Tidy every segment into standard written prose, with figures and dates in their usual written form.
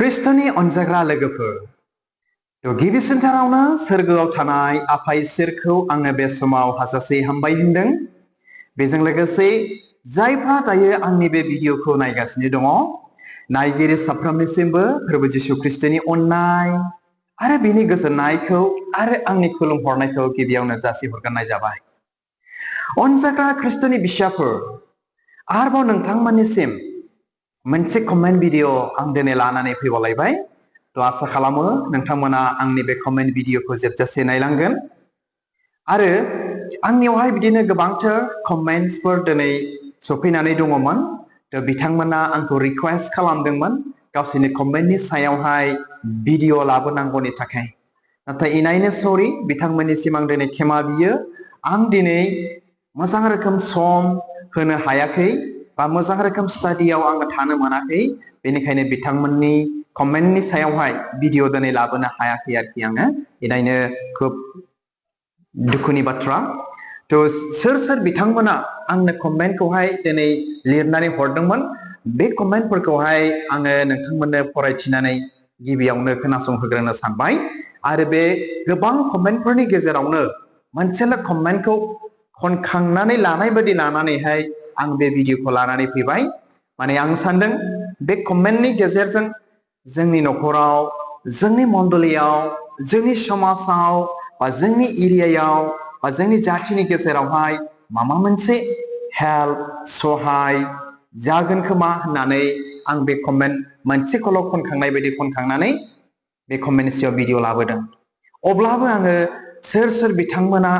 ख्रिस्ट'नि अनजाग्रा लोगोफोर गिबि सिनथारावनो सोरगोआव थानाय आफा इसोरखौ आङो बे समाव हाजासे हामबाय होनदों। बेजों लोगोसे जायफ्रा दायो आंनि बे भिडिअखौ नायगासिनो दङ, नायगिरि साफ्रोमनिसिमबो प्रभु जिशु ख्रिस्ट'नि अननाय आरो बिनि गोजोननायखौ आरो आंनि खुलुमहरनायखौ गिबियावनो जासिहरग्रोनाय जाबाय। अनजाग्रा ख्रिस्ट'नि बिसाफोर, आरोबाव नोंथांमोननिसिम मोनसे कमेन्ट भिडिअ आं दिनै लानानै फैबावलायबाय। आसा खालामो नोंथांमोना आंनि बे कमेन्ट भिडिअखौ जोबजासे नायलांगोन आरो आंनियावहाय बिदिनो गोबांथार कमेन्ट्सफोर दिनै सफैनानै दङमोन। बिथांमोना आंखौ रिक्वेस्ट खालामदोंमोन गावसोरनि कमेन्टनि सायावहाय भिडिअ लाबोनांगौनि थाखाय। नाथाय इनायनो सरि, बिथांमोननिसिम आं दिनै क्षमा बियो। आं दिनै मोजां रोखोम सम होनो हायाखै बा मोजां रोखोम स्टाडियाव आङो थानो मोनाखै। बेनिखायनो बिथांमोननि कमेन्टनि सायावहाय भिडिअ दिनै लाबोनो हायाखै आरोखि आङो। इनायनो खुब दुखुनि बाथ्रा। सोर सोर बिथांमोना आंनो कमेन्टखौहाय दिनै लिरनानै हरदोंमोन, बे कमेन्टफोरखौहाय आङो नोंथांमोननो फरायथिनानै गिबियावनो खोनासंहोग्रोनो सानबाय। आरो बे गोबां कमेन्टफोरनि गेजेरावनो मोनसेल' कमेन्टखौ खनखांनानै लानाय बायदि लानानैहाय आं बे भिडिअखौ लानानै फैबाय। माने आं सानदों बे कमेन्टनि गेजेरजों जोंनि न'खराव, जोंनि मण्डलियाव, जोंनि समाजाव बा जोंनि एरियायाव बा जोंनि जाथिनि गेजेरावहाय माबा मोनसे हेल्प, सहाय जागोन खोमा होननानै आं बे कमेन्ट मोनसेखौल' खनखांनाय बायदि खनखांनानै बे कमेन्टनि सायाव भिडिअ लाबोदों। अब्लाबो आङो सोर सोर बिथांमोना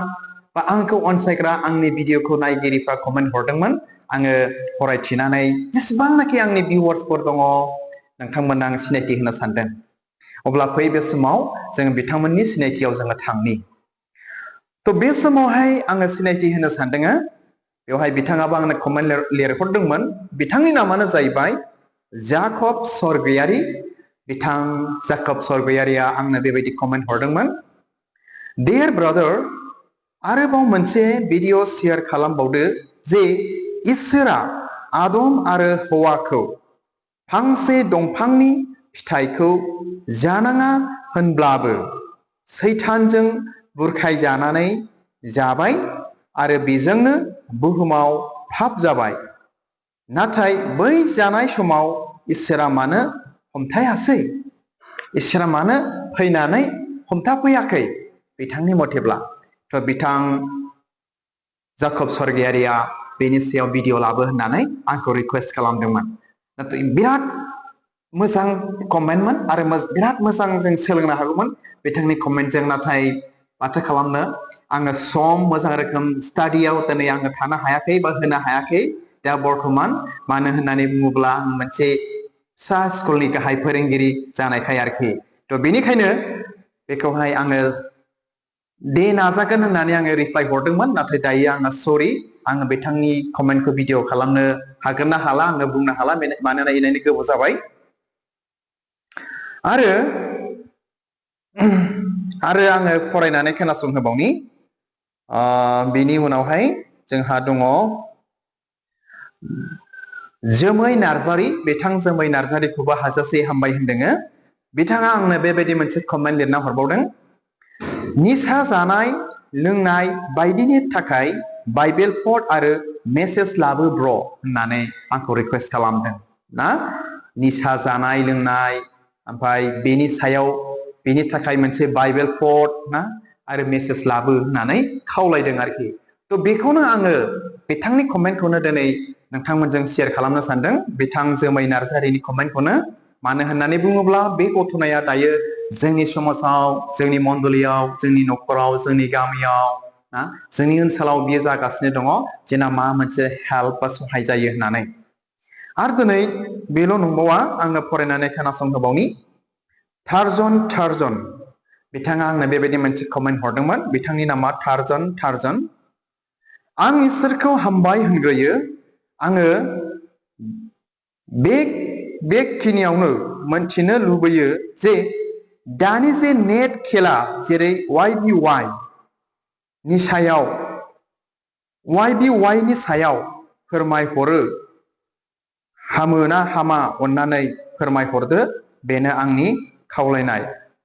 बा आंखौ अनसायग्रा आंनि भिडिअखौ नायगिरिफ्रा कमेन्ट हरदोंमोन, आङो फरायथिनानै जेसेबांनाखि आंनि भिउवार्सफोर दङ नोंथांमोननो आं सिनायथि होनो सानदों। अब्ला फै बे समाव जों बिथांमोननि सिनायथियाव जोङो थांनि। बे समावहाय आङो सिनायथि होनो सानदों। बेवहाय बिथाङाबो आंनो कमेन्ट लिरहरदोंमोन। बिथांनि नामानो जाहैबाय जाकब सरगयारि। बिथां जाकब सरगयारिया आंनो बेबायदि कमेन्ट हरदोंमोन। डियर ब्रादार, आरोबाव मोनसे भिडिअ शेयार खालामबावदो जे इसोरा आदम आरो हौवाखौ फांसे दंफांनि फिथाइखौ जानाङा होनब्लाबो सैतानजों बुरखायजानानै जाबाय आरो बेजोंनो बुहुमाव पाप जाबाय। नाथाय बै जानाय समाव इसोरा मानो हमथायासै? इसोरा मानो फैनानै हमथाफैयाखै बिथांनि मथेब्ला? बिथां जाकब सरगयारिया बेनि सायाव भिडिअ लाबो होननानै आंखौ रिक्वेस्ट खालामदोंमोन। नाथाय बिराद मोजां कमेन्टमोन आरो बिराद मोजां जों सोलोंनो हागौमोन बिथांनि कमेन्टजों। नाथाय माथो खालामनो, आङो सम मोजां रोखोम स्टाडियाव दिनै आङो थानो हायाखै बा होनो हायाखै दा बर्थमान। मानो होननानै बुङोब्ला आं मोनसे फिसा स्कुलनि गाहाय फोरोंगिरि जानायखाय आरोखि। बेनिखायनो बेखौहाय आङो दे नाजागोन होननानै आङो रिप्लाइ हरदोंमोन। नाथाय दायो आङो सरि, आङो बिथांनि कमेन्टखौ भिडिअ खालामनो हागोन ना हाला आङो बुंनो हाला, मानोना इनायनो गोबाव जाबाय। आरो आङो फरायनानै खोनासंहोबावनि। बिनि उनावहाय जोंहा दङ जोमै नार्जारि। बिथां जोमै नार्जारिखौबो हाजासे हामबाय होनदों। बिथाङा आंनो बेबायदि मोनसे कमेन्ट लिरना हरबावदों। निसा जानाय लोंनाय बायदिनि थाखाय बाइबेल पट आरो मेसेज लाबो ब्र होननानै आंखौ रिक्वेस्ट खालामदों ना। निसा जानाय लोंनाय, ओमफ्राय बेनि सायाव बेनि थाखाय मोनसे बाइबेल पट ना आरो मेसेज लाबो होननानै खावलायदों आरोखि। बेखौनो आङो बिथांनि कमेन्टखौनो दिनै नोंथांमोनजों शेयार खालामनो सानदों, बिथां जोमै नार्जारिनि कमेन्टखौनो। मानो होननानै बुङोब्ला बे गथ'नाया दायो जोंनि समाजाव, जोंनि मण्डलियाव, जोंनि न'खराव, जोंनि गामियाव ना जोंनि ओनसोलाव बियो जागासिनो दङ जेना मा मोनसे हेल्प बा सहाय जायो होननानै। आरो दिनै बेल' नंबावा, आङो फरायनानै खोनासंहोबावनि। टार्जन बिथाङा आंनो बेबायदि मोनसे कमेन्ट हरदोंमोन। बिथांनि नामा टार्जन। आं इसोरखौ हामबाय होनग्रोयो। आङो बेखिनियावनो मोनथिनो लुबैयो जे दानि जे नेट खेला जेरै YBY नि सायाव YBY नि सायाव फोरमायहरो, हामो ना हामा अन्नानै फोरमायहरदो बेनो आंनि खावलायनाय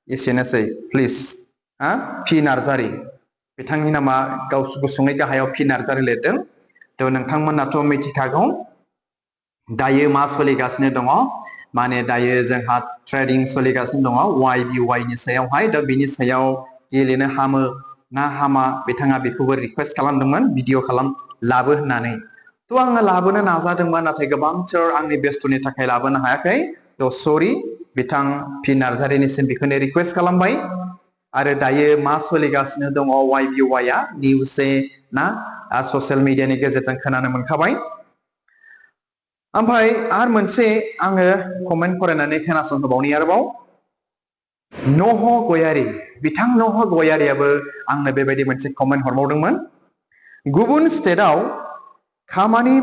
एसेनोसै प्लिज पि नार्जारि बिथांनि नामा गुसुङै गाहायाव पि नार्जारि लिरदों थ' नोंथांमोनाथ' मिथिखागौ दायो मा सोलिगासिनो दङ माने दायो जोंहा ट्रेडिं सोलिगासिनो दङ YBY नि सायावहाय दा बिनि सायाव गेलेनो हामो ना हामा बिथाङा बेखौबो रिक्वेस्ट खालामदोंमोन भिडिअ लाबो होननानै थ' आङो लाबोनो नाजादोंमोन नाथाय गोबांथार आंनि बेस्थ'नि थाखाय लाबोनो हायाखै थ' सरि बिथां पि नार्जारिनिसिम बेखौनो रिक्वेस्ट खालामबाय आरो दायो मा सोलिगासिनो दङ YBY आ निउस ना ससियेल मिडियानि गेजेरजों खोनानो मोनखाबाय ओमफ्राय आरो मोनसे आङो कमेन्ट फरायनानै खोनासंहोबावनि आरोबाव नह गयारि बिथां नह गयारियाबो आंनो बेबायदि मोनसे कमेन्ट हरबावदोंमोन गुबुन स्टेटआव खामानि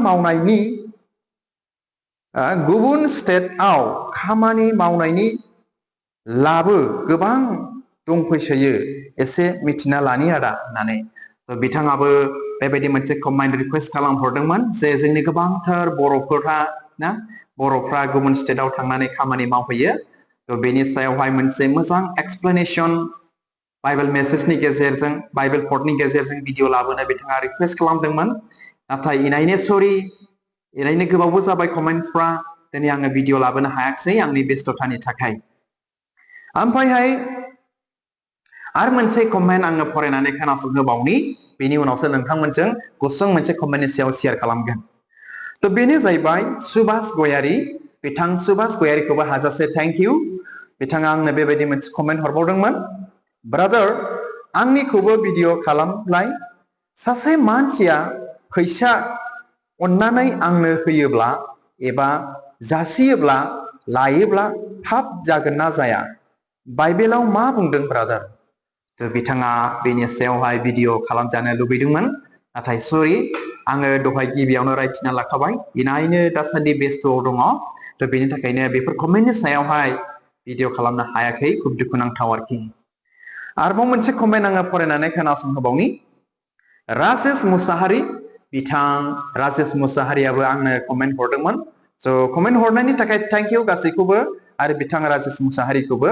मावनायनि लाबो गोबां दंफैसोयो एसे मिथिना लानि आदा होननानै बिथाङाबो बेबायदि मोनसे कमेन्ट रिक्वेस्ट खालामहरदोंमोन जे जोंनि गोबांथार बर'फ्रा गुबुन स्टेटआव थांनानै खामानि मावहैयो थ' बेनि सायावहाय मोनसे मोजां एक्सप्लेनेसन बाइबेल मेसेजनि गेजेरजों बाइबेल पडनि गेजेरजों भिडिअ लाबोनो बिथाङा रिक्वेस्ट खालामदोंमोन नाथाय इनायनो सरि इनायनो गोबावबो जाबाय कमेन्ट्सफ्रा दिनै आङो भिडिअ लाबोनो हायाखिसै आंनि बेस्थ'तानि थाखाय ओमफ्रायहाय आरो मोनसे कमेन्ट आङो फरायनानै खोनासंहोबावनि बेनि उनावसो नोंथांमोनजों गुसुं मोनसे कमेन्टनि सायाव शेयार खालामगोन थ' बेनो जाहैबाय सुभाष गयारि बिथां सुभाष गयारिखौबो हाजासे थेंक इउ बिथाङा आंनो बेबायदि मोनसे कमेन्ट हरबावदोंमोन ब्रादार आंनिखौबो भिडिअ खालामलाय सासे मानसिया फैसा अननानै आंनो होयोब्ला एबा जासियोब्ला लायोब्ला पाप जागोन ना जाया बाइबेलाव मा बुंदों ब्रादार थ' बिथाङा बेनि सायावहाय भिडिअ खालामजानो लुबैदोंमोन नाथाय सरि आङो दहाय गिबियावनो रायथिना लाखाबाय इनायनो दासान्दि बेस्थ'आव दङ थ' बेनि थाखायनो बेफोर कमेन्टनि सायावहाय भिडिअ खालामनो हायाखै खुब दुखुनांथाव आरोखि आरोबाव मोनसे कमेन्ट आङो फरायनानै खोनासंहोबावनि राजेश मुसाहारि बिथां राजेश मुसाहारियाबो आंनो कमेन्ट हरदोंमोन स' कमेन्ट हरनायनि थाखाय थेंक इउ गासैखौबो आरो बिथां राजेश मुसाहारिखौबो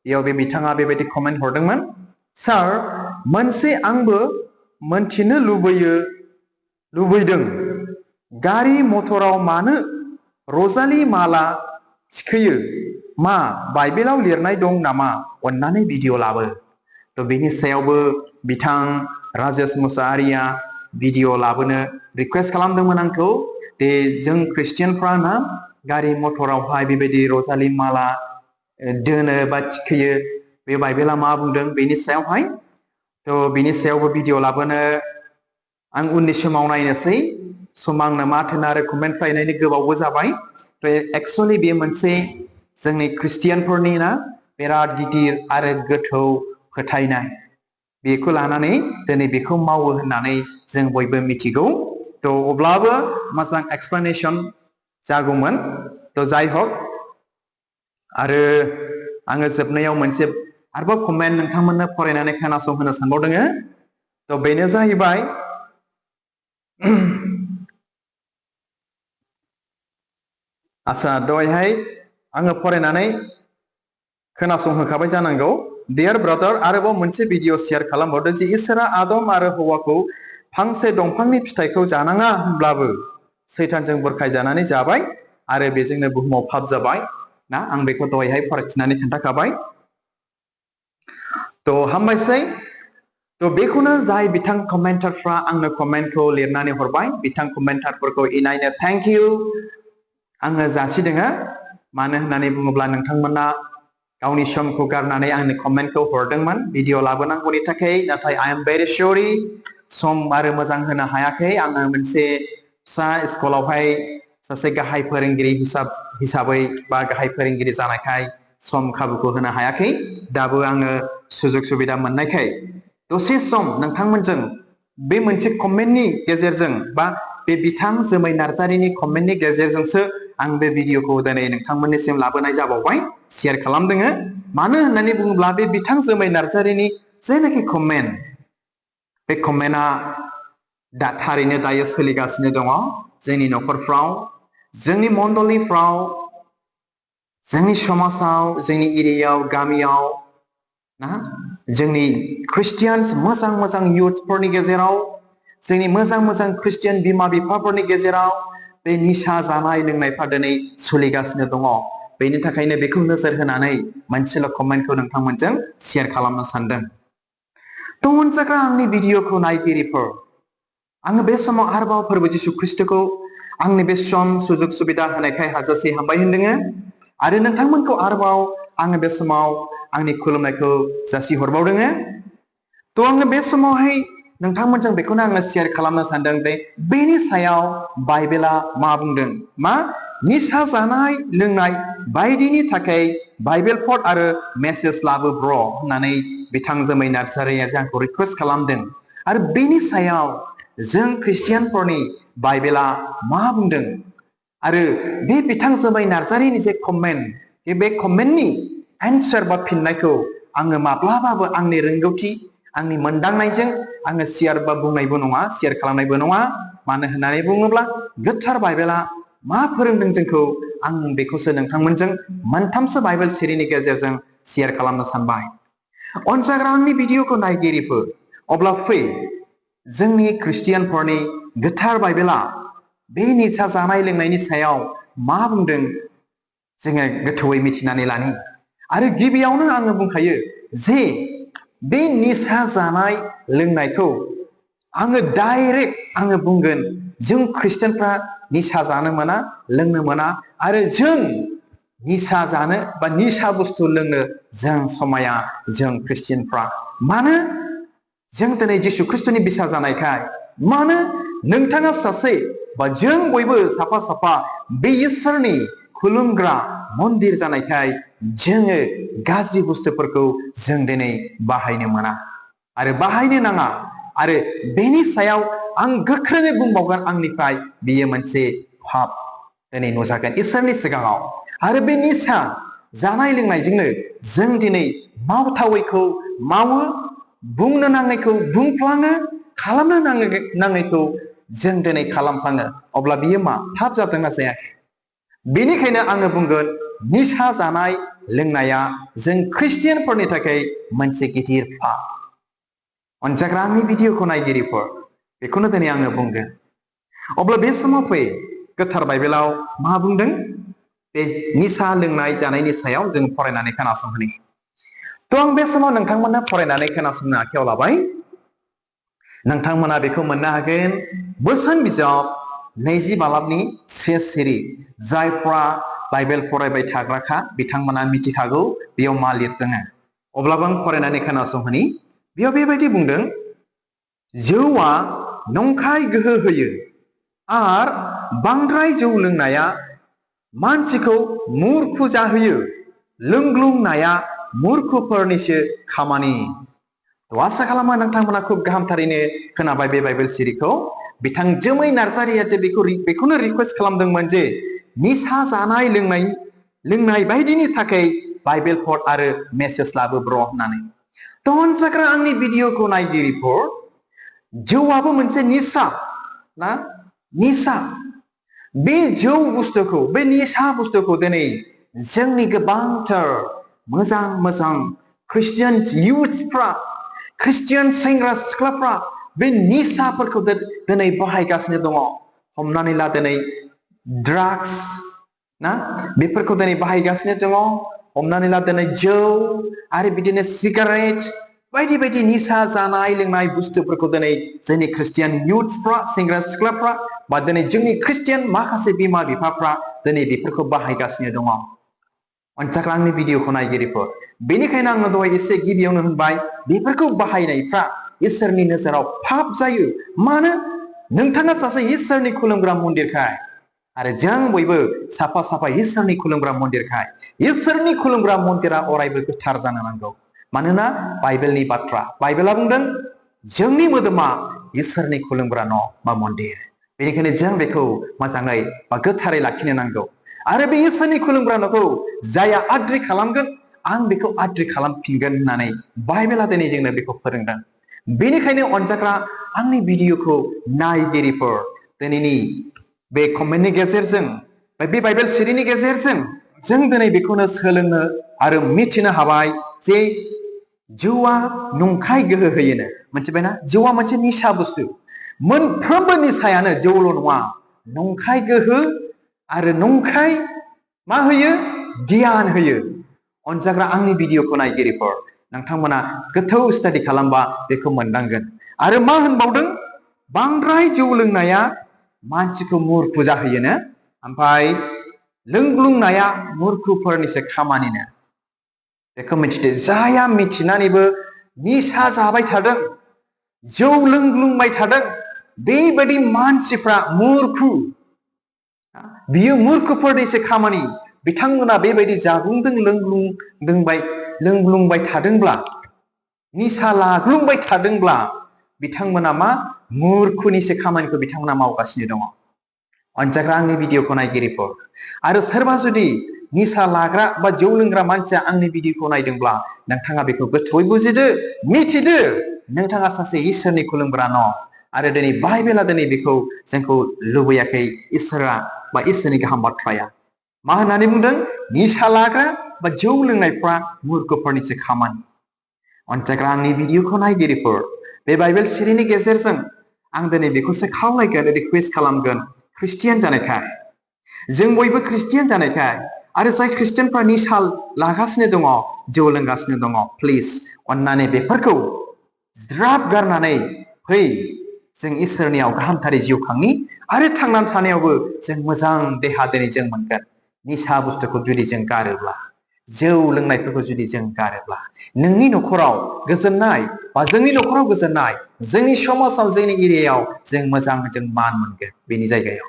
बेयाव बिथाङा बेबायदि कमेन्ट हरदोंमोन सार मोनसे आंबो मोनथिनो लुबैदों गारि मटराव मानो रजालि माला थिखोयो मा बाइबेलाव लिरनाय दं नामा अननानै भिडिअ लाबो थ' बेनि सायावबो बिथां राजेश मुसाहारिया भिडिअ लाबोनो रिक्वेस्ट खालामदोंमोन आंखौ दे जों ख्रिस्टियानफ्रा ना गारि मटरावहाय बेबायदि रजालि माला दोनो बा थिखोयो बे बाइबेला मा बुंदों बेनि सायावहाय थ' बेनि सायावबो भिडिअ लाबोनो आं उननि समाव नायनोसै सम आंनो मा थोनो आरो कमेन्ट फैनायनि गोबावबो जाबाय एक्सुअलि बे मोनसे जोंनि ख्रिस्टियानफोरनि ना बिराद गिदिर आरो गोथौ फोथायनाय बेखौ लानानै दिनै बेखौ मावो होननानै जों बयबो मिथिगौ थ' अब्लाबो मोजां एक्सप्लेनेसन जागौमोन थ' जाय हक आरो आङो जोबनायाव मोनसे आरोबाव कमेन्ट नोंथांमोननो फरायनानै खोनासंहोनो सानबावदों थ' बेनो जाहैबाय आच्छा दहायहाय आङो फरायनानै खोनासंहोखाबाय जानांगौ डियार ब्रादार आरोबाव मोनसे भिडिअ शेयार खालामबावदों जे इसोरा आदम आरो हौवाखौ फांसे दंफांनि फिथाइखौ जानाङा होनब्लाबो सैतानजों बुरखायजानानै जाबाय आरो बेजोंनो बुहुमाव पाप जाबाय ना आं बेखौ दहायहाय फरायथिनानै खोन्थाखाबाय थ' हामबायसै थ' बेखौनो जाय बिथां कमेन्टारफ्रा आंनो कमेन्टखौ लिरनानै हरबाय बिथां कमेन्टारफोरखौ इनायनो थेंक इउ आङो जासिदों मानो होननानै बुङोब्ला नोंथांमोना गावनि समखौ गारनानै आंनो कमेन्टखौ हरदोंमोन भिडिअ लाबोनांगौनि थाखाय नाथाय आइ एम भेरि सरि सम आरो मोजां होनो हायाखै आङो मोनसे फिसा स्कुलावहाय सासे गाहाय फोरोंगिरि हिसाबै बा गाहाय फोरोंगिरि जानायखाय सम खाबुखौ होनो हायाखै दाबो आङो सुजुग सुबिदा मोननायखाय दसे सम नोंथांमोनजों बे मोनसे कमेन्टनि गेजेरजों बा बे बिथां जोमै नार्जारिनि कमेन्टनि गेजेरजोंसो आं बे भिडिअखौ दिनै नोंथांमोननिसिम लाबोनाय जाबावबाय शेयार खालामदों मानो होननानै बुङोब्ला बे बिथां जोमै नार्जारिनि जेनाखि कमेन्ट बे कमेन्टआ दा थारैनो दायो सोलिगासिनो दङ जोंनि न'खरफ्राव जोंनि मण्डलिफ्राव जोंनि समाजाव जोंनि एरियायाव गामियाव ना जोंनि ख्रिस्टियान्स मोजां मोजां युथफोरनि गेजेराव जोंनि मोजां मोजां ख्रिस्टियान बिमा बिफाफोरनि गेजेराव बे निसा जानाय लोंनायफ्रा दिनै सोलिगासिनो दङ। बेनि थाखायनो बेखौ नोजोर होनानै मोनसेल' कमेन्टखौ नोंथांमोनजों शेयार खालामनो सानदों। थ' अनजाग्रा आंनि भिडिअखौ नायगिरिफोर, आङो बे समाव आरोबाव फोरबो जिसु ख्रिस्ट'खौ आंनि बे सम सुजुग सुबिदा होनायखाय हाजासे हामबाय होनदोङो आरो नोंथांमोनखौ आरोबाव आङो बे समाव आंनि खुलुमनायखौ जासिहरबावदोङो। थ' आङो बे समावहाय नोंथांमोनजों बेखौनो आङो शेयार खालामनो सानदों दे बेनि सायाव बाइबेला मा बुंदों, मा निसा जानाय लोंनाय बायदिनि थाखाय बाइबेल पट आरो मेसेज लाबो ब्र होननानै बिथां जोमै नार्जारिया जोंखौ रिकुवेस्ट खालामदों आरो बेनि सायाव जों ख्रिस्टियानफोरनि बाइबेला मा बुंदों आरो बे बिथां जोमै नार्जारिनि जे कमेन्ट बे कमेन्टनि एन्सार बा फिननायखौ आङो माब्लाबाबो आंनि रोंगौथि आंनि मोनदांनायजों आङो शेयार बा बुंनायबो नङा, शेयार खालामनायबो नङा। मानो होननानै बुङोब्ला गोथार बाइबेला मा फोरोंदों जोंखौ आं बेखौसो नोंथांमोनजों मोनथामसो बाइबेल सिरिनि गेजेरजों शेयार खालामनो सानबाय। अनजाग्रा आंनि भिडिअखौ नायगिरिफोर, अब्ला फै जोंनि ख्रिस्टियानफोरनि गोथार बाइबेला बे निसा जानाय लोंनायनि सायाव मा बुंदों जोङो गोथौयै मिथिनानै लानि। आरो गिबियावनो आङो बुंखायो जे बे निसा जानाय लोंनायखौ आङो डाइरेक्ट आङो बुंगोन जों ख्रिस्टियानफ्रा निसा जानो मोना, लोंनो मोना आरो जों निसा जानो बा निसा बुस्थु लोंनो जों समाया जों ख्रिस्टियानफ्रा। मानो जों दिनै जिसु ख्रिस्ट'नि बिसा जानायखाय, मानो नोंथाङा सासे बा जों बयबो साफा साफा बे इसोरनि खुलुमग्रा मन्दिर जानायखाय जोङो गाज्रि बुस्थुफोरखौ जों दिनै बाहायनो मोना आरो बाहायनो नाङा। आरो बेनि सायाव आं गोख्रोङै बुंबावगोन आंनिफ्राय बियो मोनसे पाप दिनै नुजागोन इसोरनि सिगाङाव। आरो बे निसा जानाय लोंनायजोंनो जों दिनै मावथावैखौ मावो, बुंनो नाङैखौ बुंफ्लाङो, खालामनो नाङैखौ जों दिनै खालामफ्लाङो। अब्ला बियो मा पाप जादोंना जायाखै? बेनिखायनो आङो बुंगोन निसा जानाय लोंनाया जों ख्रिस्टियानफोरनि थाखाय मोनसे गिदिर पाप। अनजाग्रा आंनि भिडिअखौ नायगिरिफोर, बेखौनो दिनै आङो बुंगोन। अब्ला बे समाव फै गोथार बाइबेलाव मा बुंदों बे निसा लोंनाय जानायनि सायाव जों फरायनानै खोनासंहोनि। थ' आं बे समाव नोंथांमोननो फरायनानै खोनासंनो आखायाव लाबाय। नोंथांमोना बेखौ मोननो हागोन बोसोन बिजाब 20 बालाबनि 1 सिरि। जायफ्रा बाइबेल फरायबाय थाग्राखा बिथांमोना मिथिखागौ बेयाव मा लिरदों। अब्लाबो आं फरायनानै खोनासंहोनि। बेयाव बेबायदि बुंदों, जौआ नंखाय गोहो होयो आर बांद्राय जौ लोंनाया मानसिखौ मुर्खु जाहोयो। लोंग्लुंनाया मुर्खुफोरनिसो खामानि। थ' आसा खालामो नोंथांमोना खुब गाहामथारैनो खोनाबाय बे बाइबेल सिरिखौ। बिथां जोमै नार्जारिया जे बेखौनो रिकुवेस्ट खालामदोंमोन जे निसा जानाय लोंनाय बायदिनि थाखाय बाइबेल पट आरो मेसेज लाबो ब्र होननानै। थ' अनजाग्रा आंनि भिडिअखौ नायगिरिफोर, जौआबो मोनसे निसा ना, निसा। बे जौ बुस्थुखौ, बे निसा बुस्थुखौ दिनै जोंनि गोबांथार मोजां मोजां ख्रिस्टियान इयुथ्सफ्रा, ख्रिस्टियान सेंग्रा सिख्लाफ्रा बे निसाफोरखौ दिनै बाहायगासिनो दङ। हमनानै ला दिनै ड्राग्स ना, बेफोरखौ दिनै बाहायगासिनो दङ। हमनानै ला दिनै जौ आरो बिदिनो सिगारेट बायदि बायदि निसा जानाय लोंनाय बुस्थुफोरखौ दिनै जोंनि ख्रिस्टियान इयुथ्सफ्रा, सेंग्रा सिख्लाफ्रा बा दिनै जोंनि ख्रिस्टियान माखासे बिमा बिफाफ्रा दिनै बेफोरखौ बाहायगासिनो दङ। अनजाग्रा आंनि भिडिअखौ नायगिरिफोर, बेनिखायनो आङो दहाय एसे गिबियावनो होनबाय बेफोरखौ बाहायनायफ्रा इसोरनि नोजोराव पाप जायो। मानो? नोंथाङा सासे इसोरनि खुलुमग्रा मन्दिरखाय आरो जों बयबो साफा साफा इसोरनि खुलुमग्रा मन्दिरखाय इसोरनि खुलुमग्रा मन्दिरा अरायबो गोथार जानो नांगौ। मानोना बाइबेलनि बाथ्रा, बाइबेला बुंदों जोंनि मोदोमा इसोरनि खुलुमग्रा न' बा मन्दिर। बेनिखायनो जों बेखौ मोजाङै बा गोथारै लाखिनो नांगौ। आरो बे इसोरनि खुलुमग्रा न'खौ जाया आद्रि खालामगोन आं बेखौ आद्रि खालामफिनगोन होननानै बाइबेला दिनै जोंनो बेखौ फोरोंदों। बेनिखायनो अनजाग्रा आंनि भिडिअखौ नायगिरिफोर, दिनैनि बे कमेन्टनि गेजेरजों बे बाइबेल सिरिनि गेजेरजों जों दिनै बेखौनो सोलोंनो आरो मिथिनो हाबाय जे जौआ नंखाय गोहो होयोनो। मिथिबायना? जौआ मोनसे निसा बुस्थु। मोनफ्रोमबो निसायानो जौल' नङा, नंखाय गोहो आरो नंखाय मा होयो? गियान होयो। अनजाग्रा आंनि भिडिअखौ नायगिरिफोर, नोंथांमोना गोथौ स्टाडि खालामबा बेखौ मोनदांगोन। आरो मा होनबावदों? बांद्राय जौ लोंनाया मानसिखौ मुर्खु जाहोयोनो, ओमफ्राय लोंग्लुंनाया मुर्खुफोरनिसो खामानिनो। बेखौ मिथिदो। जायहा मिथिनानैबो निसा जाबाय थादों, जौ लोंग्लुंबाय थादों, बेबायदि मानसिफ्रा मुर्खु। बियो मुर्खुफोरनिसो खामानि। बिथांमोना बेबायदि जाग्लुंदों लोंग्लुंबाय थादोंब्ला, निसा लाग्लुंबाय थादोंब्ला, बिथांमोना मा? मुर्खुनिसो खामानिखौ बिथांमोना मावगासिनो दङ। अनजाग्रा आंनि भिडिअखौ नायगिरिफोर, आरो सोरबा जुदि निसा लाग्रा बा जौ लोंग्रा मानसिया आंनि भिडिअखौ नायदोंब्ला, नोंथाङा बेखौ गोथौयै बुजिदो, मिथिदो, नोंथाङा सासे इसोरनि खुलुमग्रा न'। आरो दिनै बाइबेला दिनै बेखौ जोंखौ लुबैयाखै। इसोरा बा इसोरनि गाहाम बाथ्राया मा होननानै बुंदों? निसा लाग्रा बा जौ लोंनायफ्रा मुर्खफोरनिसो खामानि। अनजाग्रा आंनि भिडिअखौ नायगिरिफोर, बे बाइबेल सिरिनि गेजेरजों आं दिनै बेखौसो खावलायगोन, रिकुवेस्ट खालामगोन, ख्रिस्टियान जानायखाय, जों बयबो ख्रिस्टियान जानायखाय, आरो जाय ख्रिस्टियानफ्रा निसा लागासिनो दङ, जौ लोंगासिनो दङ, प्लिज अननानै बेफोरखौ ज्राब गारनानै फै, जों इसोरनियाव गाहामथारै जिउ खांनि, आरो थांनानै थानायावबो जों मोजां देहा दिनै जों मोनगोन। निसा बुस्थुखौ जुदि जों गारोब्ला, जौ लोंनायफोरखौ जुदि जों गारोब्ला, नोंनि न'खराव गोजोननाय बा जोंनि न'खराव गोजोननाय, जोंनि समाजाव, जोंनि एरियायाव जों मोजां जों मान मोनगोन बेनि जायगायाव।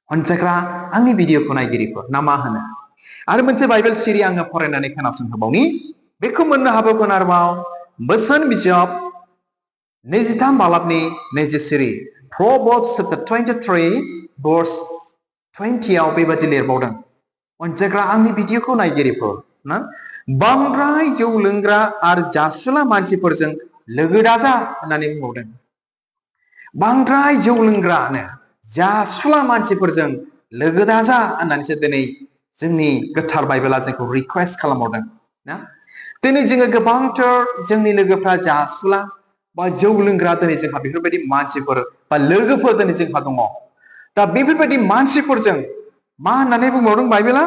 अनजाग्रा आंनि भिडिअखौ नायगिरिफोर, ना मा होनो? आरो मोनसे बाइबेल सिरि आङो फरायनानै खोनासंहोबावनि। बेखौ मोननो हाबावगोन आरोबाव बोसोन बिजाब 23 बालाबनि 20 सिरि, Proverbs chapter 23 verse 20 बेबादि लिरबावदों। अनजाग्रा आंनि भिडिअखौ नायगिरिफोर, ना बांद्राय जौ लोंग्रा आरो जासुला मानसिफोरजों लोगो दाजा होननानै बुंबावदों। बांद्राय जौ लोंग्रानो जासुला मानसिफोरजों लोगो दाजा होननानैसो दिनै जोंनि गोथार बाइबेला जोंखौ रिक्वेस्ट खालामहरदों ना। दिनै जोङो गोबांथार जोंनि लोगोफ्रा जासुला बा जौ लोंग्रा दिनै जोंहा बेफोरबायदि मानसिफोर बा लोगोफोर दिनै जोंहा दङ। दा बेफोरबायदि मानसिफोरजों मा होननानै बुंबावदों बाइबेला?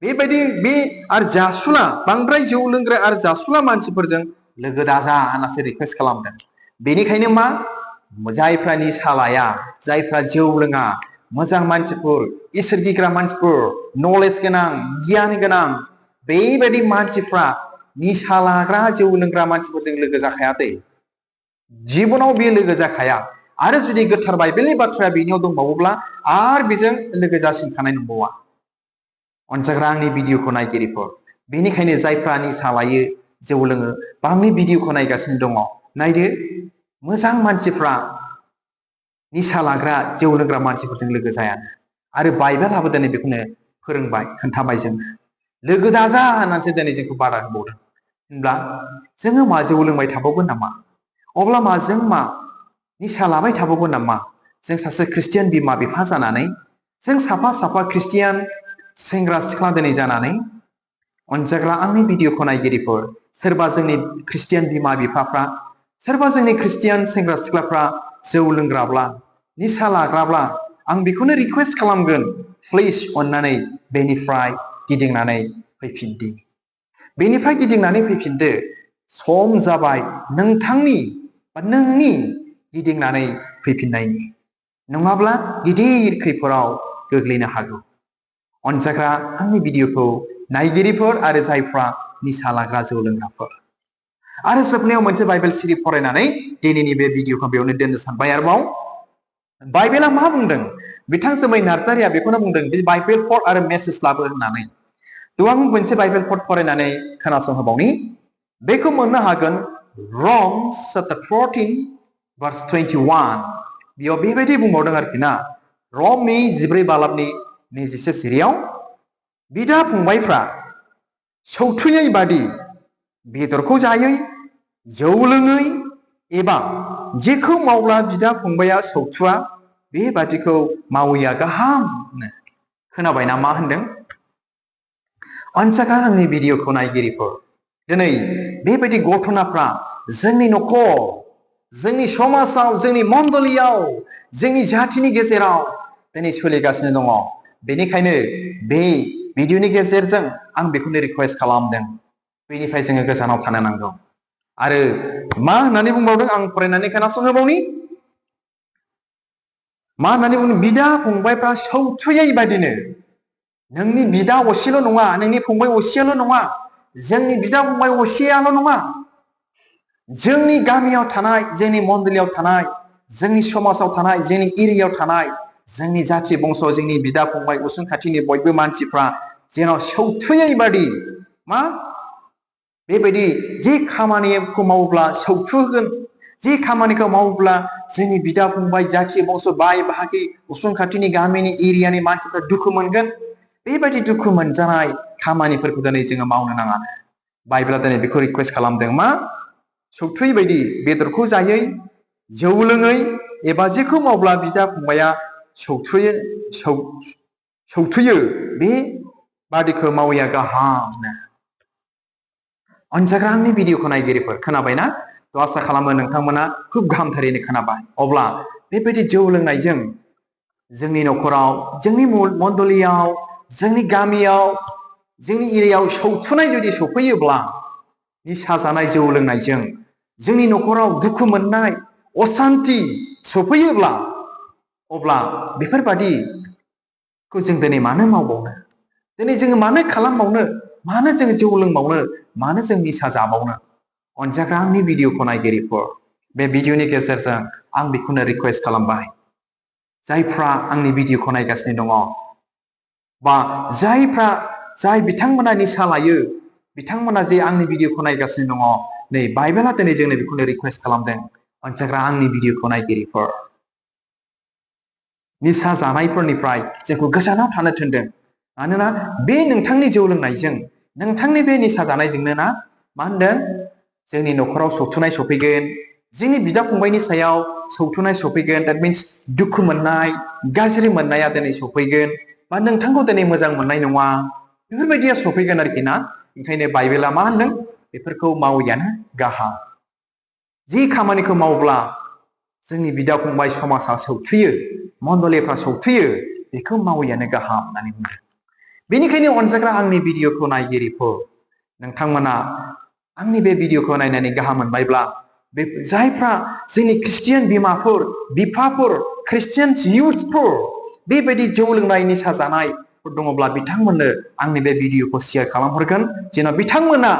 बेबायदि बे आरो जासुला, बांद्राय जौ लोंग्रा आरो जासुला मानसिफोरजों लोगो दाजा होननासो रिक्वेस्ट खालामदों। बेनिखायनो मा? जायफ्रा निसा लाया, जायफ्रा जौ लोङा, मोजां मानसिफोर, इसोर गिग्रा मानसिफोर, नलेज गोनां, गियान गोनां, बेबायदि मानसिफ्रा निसा लाग्रा जौ लोंग्रा मानसिफोरजों लोगो जाखाया दै। जिबनाव बे लोगो जाखाया। आरो जुदि गोथार बाइबेलनि बाथ्राया बेनियाव दंबावोब्ला आरो बेजों लोगो जासिनखानाय नंबावा। अनजाग्रा आंनि भिडिअखौ नायगिरिफोर, बेनिखायनो जायफ्रा निसा लायो, जौ लोङो, बा आंनि भिडिअखौ नायगासिनो दङ, नायदो, मोजां मानसिफ्रा निसा लाग्रा जौ लोंग्रा मानसिफोरजों लोगो जाया। आरो बाइबेलाबो दिनै बेखौनो फोरोंबाय, खोन्थाबाय जोंनो। लोगो दाजा होननानैसो दिनै जोंखौ बादा होबावदों। होनब्ला जोङो मा जौ लोंबाय थाबावगोन नामा? अब्ला मा जों मा निसा लाबाय थाबावगोन नामा? जों सासे ख्रिस्टियान बिमा बिफा जानानै, जों साफा साफा ख्रिस्टियान सेंग्रा सिख्ला दिनै जानानै, अनजाग्रा आंनि भिडिअखौ नायगिरिफोर, सोरबा जोंनि ख्रिस्टियान बिमा बिफाफ्रा, सोरबा जोंनि ख्रिस्टियान सेंग्रा सिख्लाफ्रा जौ लोंग्राब्ला, निसा लाग्राब्ला, आं बेखौनो रिक्वेस्ट खालामगोन, प्लिज अननानै बेनिफ्राय गिदिंनानै फैफिनदि। बेनिफ्राय गिदिंनानै फैफिनदो। सम जाबाय नोंथांनि बा नोंनि गिदिंनानै फैफिननायनि। नङाब्ला गिदिर खैफोदाव गोग्लैनो हागौ। अनजाग्रा आंनि भिडिअखौ नायगिरिफोर आरो जायफ्रा निसा लाग्रा जौ लोंग्राफोर। आरो जोबनायाव मोनसे बाइबेल सिरि फरायनानै दिनैनि बे भिडिअखौ बेयावनो दोननो सानबाय। आरोबाव बाइबेला मा बुंदों? बिथां जोमै नार्जारिया बेखौनो बुंदों, बे बाइबेल फट आरो मेसेज लाबो होननानै। थ' आं मोनसे बाइबेल फट फरायनानै खोनासंहोबावनि। बेखौ मोननो हागोन Romans chapter 14 verse 21। बेयाव बेबायदि बुंबावदों आरोखि ना, रमनि 14 बालाबनि 21 सिरियाव, बिदा फंबायफ्रा सौथुयै बादि बेदरखौ जायै, जौ लोङै, एबा जेखौ मावब्ला बिदा फंबाया सौथुआ, बेबादिखौ मावैया गाहाम। खोनाबायना मा होनदों? अनसायग्रा आंनि भिडिअखौ नायगिरिफोर दिनै बेबायदि घटनाफ्रा जोंनि न'खर जोंनि समाजाव जोंनि मण्डलियाव जोंनि जातिनि गेजेराव दिनै सोलिगासिनो दङ बेनिखायनो बे भिडिअनि गेजेरजों आं बेखौनो रिक्वेस्ट खालामदों बेनिफ्राय जोङो गोजानाव थानो नांगौ आरो मा होननानै बुंबावदों आं फरायनानै खोनासंहोबावनि मा होननानै बुंदों बिदा फंबायफ्रा सौथुयै बादिनो नोंनि बिदा असेल' नङा नोंनि फंबाय असेयाल' नङा जोंनि बिदा फंबाय असेयाल' नङा जोंनि गामियाव थानाय जोंनि मण्डलियाव थानाय जोंनि समाजाव थानाय जोंनि एरियायाव थानाय जोंनि जाथि बंस जोंनि बिदा फंबाय उसुं खाथिनि बयबो मानसिफ्रा जेन' सौथुयै बादि मा बेबायदि जे खामानिखौ मावोब्ला सौथु होगोन जे खामानिखौ मावोब्ला जोंनि बिदा फंबाय जाथि बंस बाय बाहागि उसुं खाथिनि गामिनि एरियानि मानसिफ्रा दुखु मोनगोन बेबायदि दुखु मोनजानाय खामानिफोरखौ दिनै जोङो मावनो नाङा बाइबेला दिनै बेखौ रिक्वेस्ट खालामदों मा सौथुयै बायदि बेदरखौ जायै जौ लोङै एबा जेखौ मावब्ला बिदा फंबाया सौथुयो बे बादिखौ मावैया गाहामनो अनसायग्रा आंनि भिडिअखौ नायगिरिफोर खोनाबायना थ' आसा खालामो नोंथांमोना खुब गाहामथारैनो खोनाबाय अब्ला बेबायदि जौ लोंनायजों जोंनि न'खराव जोंनि मण्डलियाव जोंनि गामियाव जोंनि एरियायाव सौथुनाय जुदि सफैयोब्ला निसा जानाय जौ लोंनायजों जोंनि न'खराव दुखु मोननाय असान्ति सफैयोब्ला अब्ला बेफोरबादिखौ जों दिनै मानो मावबावनो दिनै जोङो मानो खालामबावनो मानो जों जौ लोंबावनो मानो जों निसा जाबावनो अनसायग्रा आंनि भिडिअखौ नायगिरिफोर बे भिडिअनि गेजेरजों आं बेखौनो रिक्वेस्ट खालामबाय जायफ्रा आंनि भिडिअखौ नायगासिनो दङ बा जाय बिथांमोना निसा लायो बिथांमोना जे आंनि भिडिअखौ नायगासिनो दङ नै बाइबेला दिनै जोंनो बेखौनो रिक्वेस्ट खालामदों अनसायग्रा आंनि भिडिअखौ नायगिरिफोर निसा जानायफोरनिफ्राय जोंखौ गोजानाव थानो थिनदों मानोना बे नोंथांनि जौ लोंनायजों नोंथांनि बे निसा जानायजोंनो ना मा होनदों जोंनि न'खराव सौथुनाय सफैगोन जोंनि बिदा फंबायनि सायाव सौथुनाय सफैगोन द्याट मिन्स दुखु मोननाय गाज्रि मोननाया दिनै सफैगोन बा नोंथांखौ दिनै मोजां मोननाय नङा बेफोरबायदिया सफैगोन आरोखि ना ओंखायनो बाइबेला मा होनदों बेफोरखौ मावैयानो गाहाम जि खामानिखौ मावब्ला जोंनि बिदा फंबाय समाजा सौथुयो मण्डलिफ्रा सौथुयो बेखौ मावैयानो गाहाम होननानै बुंदों बेनिखायनो अनसायग्रा आंनि भिडिअखौ नायगिरिफोर नोंथांमोना आंनि बे भिडिअखौ नायनानै गाहाम मोनबायब्ला बे जायफ्रा जोंनि ख्रिस्टियान बिमाफोर बिफाफोर ख्रिस्टियान इयुथफोर बेबायदि जौ लोंनाय निसा जानायफोर दङब्ला बिथांमोननो आंनि बे भिडिअखौ शेयार खालामहरगोन जेन' बिथांमोना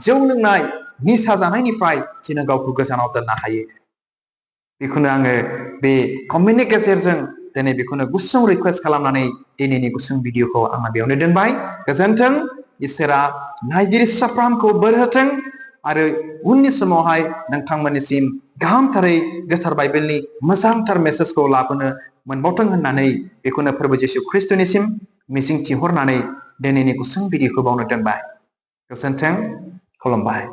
जौ लोंनाय निसा जानायनिफ्राय जेन' गावखौ गोजानाव दोननो हायो बेखौनो आङो बे कमेन्टनि गेजेरजों दिनै बेखौनो गुसुं रिक्वेस्ट खालामनानै दिनैनि गुसुं भिडिअखौ आङो बेयावनो दोनबाय गोजोन्थों इसोरा नायगिरि साफ्रोमखौ बोर होथों आरो उननि समावहाय नोंथांमोननिसिम गाहामथारै गोथार बाइबेलनि मोजांथार मेसेजखौ लाबोनो मोनबावथों होननानै बेखौनो फोरबो जिसु ख्रिस्ट'निसिम मिजिं थिहरनानै दिनैनि गुसुं भिडिअखौ बावनो दोनबाय गोजोन्थों खुलुमबाय